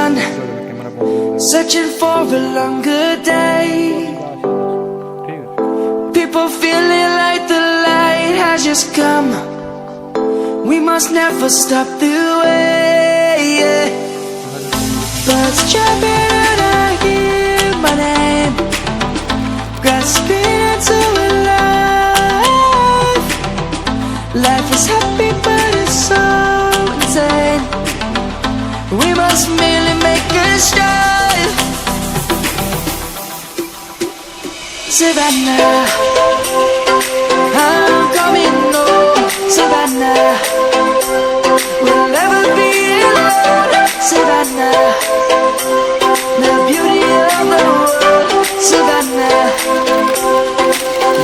sun, searching for a longer day. People feeling like the light has just come. We must never stop the way. Birds chirping and I hear my name, grasping into a life. Life is happy but it's so insane. We must merely make a start. Savannah, I'm coming home. Savannah, we'll never be alone. Savannah, the beauty of the world. Savannah,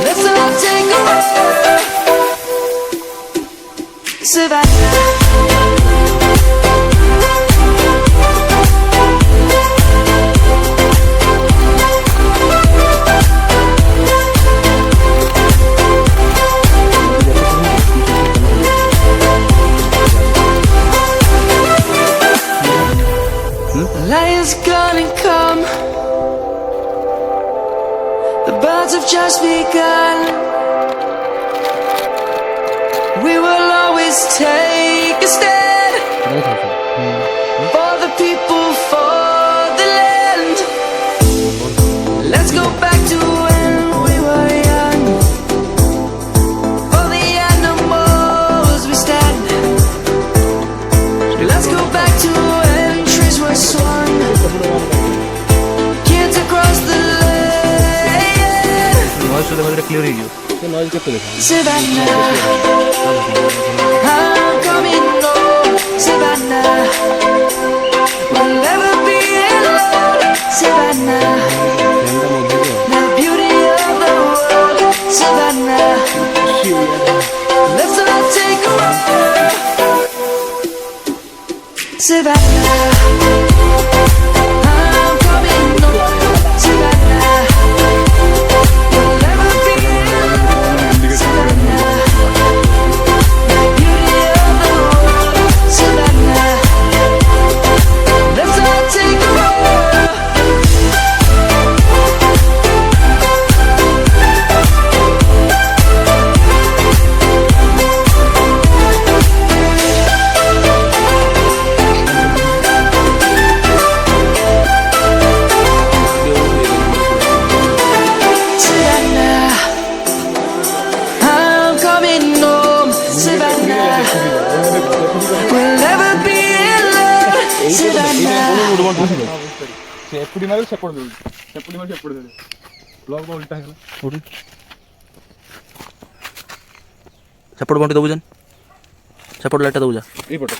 let's all take a walk. Savannah. Lion's gonna come. The birds have just begun. We will always take a stand for the people, for the land. Let's go back to when we were young. For the animals we stand. Let's go back to when trees were swung. Kids across the land. Savannah, I'm coming home. Savannah, we'll never be alone. Savannah, the beauty of the world. Savannah, let's all take a walk. Savannah, I'm coming home. Savannah, we'll never be alone. Savannah, the beauty of the world. Savannah, let's all take a walk. Savannah, I'm coming home. Savannah, we'll never be alone. Savannah. ఎప్పుడు మరి చెప్పడు blog లో ఉల్టా है ସେପଟ ଗଣ୍ଠି ଦେବୁ ଯେନ୍ ସେପଟ ଲାଇଟ୍ଟା ଦେବୁ ଯା ଏଇପଟ